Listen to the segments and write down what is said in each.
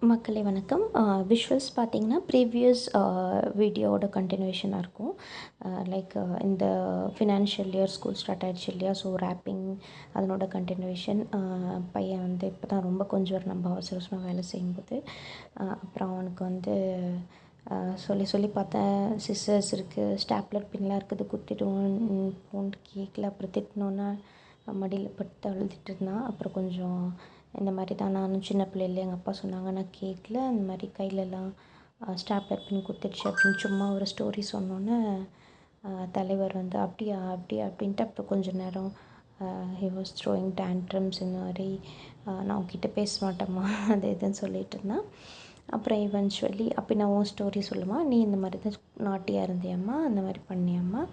மக்களே வணக்கம். விஷுவல்ஸ் பார்த்தீங்கன்னா, ப்ரீவியஸ் வீடியோவோட கன்டினியூஷனாக இருக்கும். லைக் இந்த ஃபினான்ஷியல் இயர் ஸ்கூல் ஸ்டார்ட் ஆகிடுச்சு இல்லையா? ஸோ ரேப்பிங் அதனோட கன்டினியூஷன். பையன் வந்து இப்போ தான் ரொம்ப கொஞ்சம் நம்ம அவசர அவசரமாக வேலை செய்யும்போது அப்புறம் அவனுக்கு வந்து சொல்லி பார்த்தேன். சிசர்ஸ் இருக்குது, ஸ்டாப்லர் பின்லாம் இருக்குது, குத்திடுவோன்னு கேட்கல. அப்புறம் திட்டினோன்னா மடியில் பட்டு அழுதுட்டு இருந்தான். அப்புறம் கொஞ்சம் இந்த மாதிரி தான் நானும் சின்ன பிள்ளையில எங்கள் அப்பா சொன்னாங்க, நான் கேட்கல. அந்த மாதிரி கையிலலாம் ஸ்டாப்லர் பின் குத்திடுச்சு அப்படின்னு சும்மா ஒரு ஸ்டோரி சொன்னோன்னே தலைவர் வந்து அப்படியா அப்படியா அப்படின்ட்டு அப்புறம் கொஞ்சம் நேரம் ஹி வாஸ் த்ரோயிங் டேண்ட்ரம்ஸ். இந்த மாதிரி நான் உங்ககிட்ட பேச மாட்டேம்மா அது இதுன்னு சொல்லிட்டு இருந்தேன். அப்புறம் இவென்ச்சுவலி அப்போ நான் உன் ஸ்டோரி சொல்லுமா, நீ இந்த மாதிரி தான் நாட்டியாக இருந்தியம்மா, அந்த மாதிரி பண்ணியம்மா,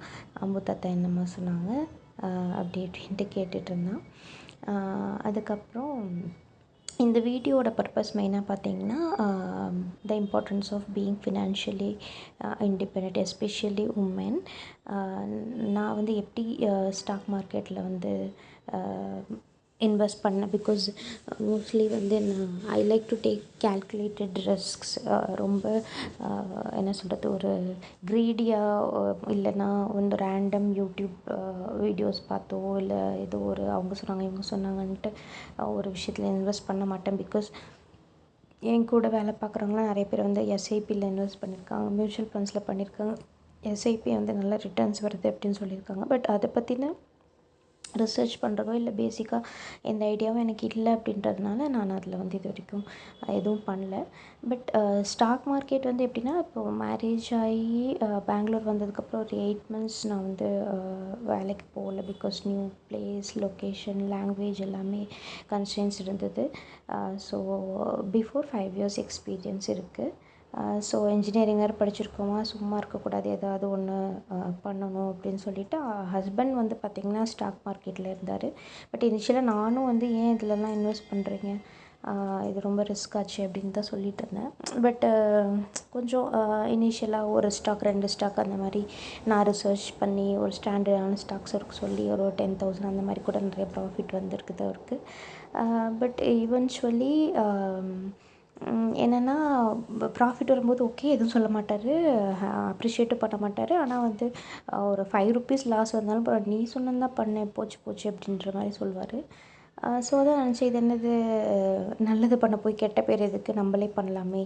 அம்பு தாத்தா என்னம்மா சொன்னாங்க அப்படி இப்படின்ட்டு கேட்டுட்டு இருந்தான். அதுக்கப்புறம் இந்த வீடியோட பர்பஸ் மெயினாக பார்த்தீங்கன்னா, the importance of being financially independent, especially women. நான் வந்து எப்படி ஸ்டாக் மார்க்கெட்டில் வந்து இன்வெஸ்ட் பண்ணேன். பிகாஸ் மோஸ்ட்லி வந்து நான் I like to take calculated risks. ரொம்ப என்ன சொல்கிறது, ஒரு க்ரீடியாக இல்லைன்னா வந்து ரேண்டம் யூடியூப் வீடியோஸ் பார்த்தோ இல்லை ஏதோ ஒரு அவங்க சொன்னாங்க இவங்க சொன்னாங்கன்ட்டு ஒரு விஷயத்தில் இன்வெஸ்ட் பண்ண மாட்டேன். பிகாஸ் என் கூட வேலை பார்க்குறவங்களாம் நிறைய பேர் வந்து எஸ்ஐபியில் இன்வெஸ்ட் பண்ணியிருக்காங்க, மியூச்சுவல் ஃபண்ட்ஸில் பண்ணியிருக்காங்க. எஸ்ஐபி வந்து நல்ல ரிட்டர்ன்ஸ் வருது அப்படின்னு சொல்லியிருக்காங்க. பட் அதை பற்றின ரிசர்ச் பண்ணுறதோ இல்லை பேசிக்காக எந்த ஐடியாவும் எனக்கு இல்லை அப்படின்றதுனால நான் அதில் வந்து இது வரைக்கும் எதுவும் பண்ணல. பட் ஸ்டாக் மார்க்கெட் வந்து எப்படின்னா, இப்போது மேரேஜ் ஆகி பெங்களூர் வந்ததுக்கப்புறம் ஒரு 8 months நான் வந்து வேலைக்கு போகல. Because new place, location, language எல்லாமே கன்ஸ்ட்ரெயின்ஸ் இருந்தது. ஸோ பிஃபோர் 5 years எக்ஸ்பீரியன்ஸ் இருக்குது. ஸோ இன்ஜினியரிங் வேறு படிச்சிருக்கோமா, சும்மா இருக்கக்கூடாது, ஏதாவது ஒன்று பண்ணணும் அப்படின்னு சொல்லிவிட்டு ஹஸ்பண்ட் வந்து பார்த்திங்கன்னா ஸ்டாக் மார்க்கெட்டில் இருந்தார். பட் இனிஷியலாக நானும் வந்து ஏன் இதிலலாம் இன்வெஸ்ட் பண்ணுறீங்க, இது ரொம்ப ரிஸ்க் ஆச்சு அப்படின்னு தான் சொல்லிட்டு இருந்தேன். பட்டு கொஞ்சம் இனிஷியலாக ஒரு ஸ்டாக் 2 ஸ்டாக் அந்த மாதிரி நான் ரிசர்ச் பண்ணி ஒரு ஸ்டாண்டர்டான ஸ்டாக்ஸ் இருக்கு சொல்லி ஒரு 10,000 அந்த மாதிரி கூட நிறைய ப்ராஃபிட் வந்திருக்குது அவருக்கு. பட் ஈவென்ச்சுவலி என்னென்னா, ப்ராஃபிட் வரும்போது ஓகே எதுவும் சொல்ல மாட்டார், அப்ரிஷியேட்டும் பண்ண மாட்டார். ஆனால் வந்து ஒரு 5 rupees லாஸ் வந்தாலும் நீ சொன்னது தான் பண்ணேன், போச்சு போச்சு அப்படின்ற மாதிரி சொல்லுவார். ஸோ அதான் நினச்சேன், இது என்னது நல்லது பண்ண போய் கெட்ட பேர் எதுக்கு, நம்மளே பண்ணலாமே.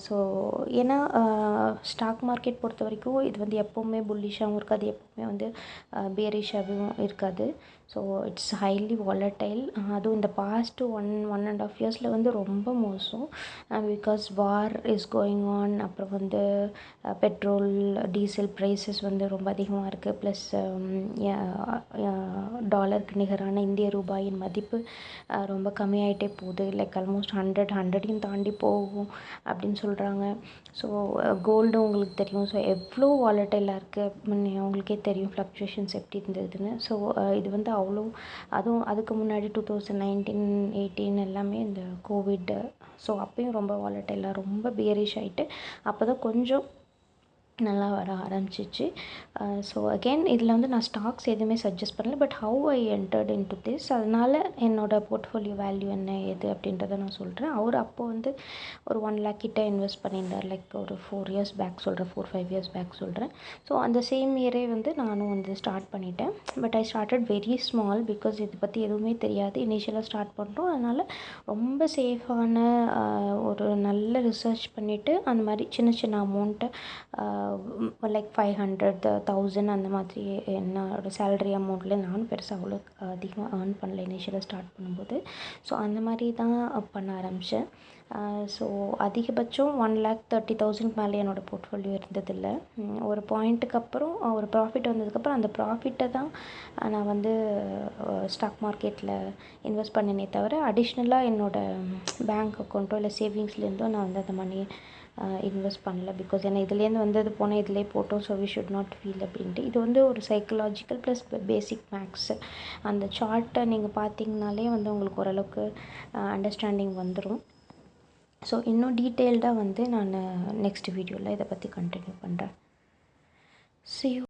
ஸோ ஏன்னா ஸ்டாக் மார்க்கெட் பொறுத்த வரைக்கும் இது வந்து எப்போவுமே புல்லிஷாகவும் இருக்காது, எப்போவுமே வந்து பேரிஷாகவும் இருக்காது. So it's highly volatile. அதுவும் இந்த பாஸ்ட் 1.5 yearsல வந்து ரொம்ப மோசம். Because war is going on. அப்புறம் வந்து பெட்ரோல் டீசல் ப்ரைஸஸ் வந்து ரொம்ப அதிகமாக இருக்குது. ப்ளஸ் டாலருக்கு நிகரான இந்திய ரூபாயின் மதிப்பு ரொம்ப கம்மியாயிட்டே போகுது. லைக் ஆல்மோஸ்ட் 100 தாண்டி போகும் அப்படின்னு சொல்கிறாங்க. ஸோ கோல்டு உங்களுக்கு தெரியும், ஸோ எவ்வளோ வாலடைலாக இருக்குது உங்களுக்கே தெரியும், ஃப்ளக்சுவேஷன்ஸ் எப்படி இருந்ததுன்னு. ஸோ இது வந்து அவ்வளோ, அதுவும் அதுக்கு முன்னாடி 2019-18 எல்லாமே இந்த கோவிட். ஸோ அப்பயும் ரொம்ப வாலடைலாக ரொம்ப பியரிஷ் ஆகிட்டு அப்போ தான் கொஞ்சம் நல்லா வர ஆரம்பிச்சிச்சு. ஸோ அகெயின் இதில் வந்து நான் ஸ்டாக்ஸ் எதுவுமே சஜஸ்ட் பண்ணல. But how I entered in to this, அதனால் என்னோடய போர்ட்ஃபோலியோ வேல்யூ என்ன எது அப்படின்றத நான் சொல்கிறேன். அவர் அப்போது வந்து ஒரு 1 lakh கிட்ட இன்வெஸ்ட் பண்ணியிருந்தார். லைக் ஒரு 4 years பேக் சொல்கிறேன், 4-5 years பேக் சொல்கிறேன். ஸோ அந்த சேம் இயரே வந்து நானும் வந்து ஸ்டார்ட் பண்ணிட்டேன். But I started very small. Because இதை பற்றி எதுவுமே தெரியாது, இனிஷியலாக ஸ்டார்ட் பண்ணுறோம். அதனால் ரொம்ப சேஃபான ஒரு நல்ல ரிசர்ச் பண்ணிவிட்டு அந்த மாதிரி சின்ன சின்ன அமௌண்ட்டை லைக் 500, 1000 அந்த மாதிரி என்னோட சேலரி அமௌண்ட்டில், நானும் பெருசாக அவ்வளோ அதிகமாக ஏர்ன் பண்ணல இனிஷியலாக ஸ்டார்ட் பண்ணும்போது. ஸோ அந்த மாதிரி தான் பண்ண ஆரம்பித்தேன். ஸோ அதிகபட்சம் 1,30,000 மேலே என்னோடய போர்ட்ஃபோலியோ இருந்ததில்லை. ஒரு பாயிண்ட்டுக்கு அப்புறம் ஒரு ப்ராஃபிட் வந்ததுக்கப்புறம் அந்த ப்ராஃபிட்டை தான் நான் வந்து ஸ்டாக் மார்க்கெட்டில் இன்வெஸ்ட் பண்ணினே தவிர அடிஷ்னலாக என்னோடய பேங்க் அக்கௌண்ட்டோ இல்லை சேவிங்ஸ்லேருந்தோ நான் வந்து அந்த மணியை இன்வெஸ்ட் பண்ணல. பிகாஸ் ஏன்னா இதுலேருந்து வந்தது போனால் இதிலே போட்டோம், so we should not feel அப்படின்ட்டு. இது வந்து ஒரு சைக்கலாஜிக்கல் ப்ளஸ் பேசிக் மேக்ஸு. அந்த சார்ட்டை நீங்கள் பார்த்தீங்கனாலே வந்து உங்களுக்கு ஓரளவுக்கு அண்டர்ஸ்டாண்டிங் வந்துடும். ஸோ இன்னும் டீட்டெயில்டாக வந்து நான் நெக்ஸ்ட் வீடியோவில் இதை பற்றி கண்டினியூ பண்ணுறேன். See you.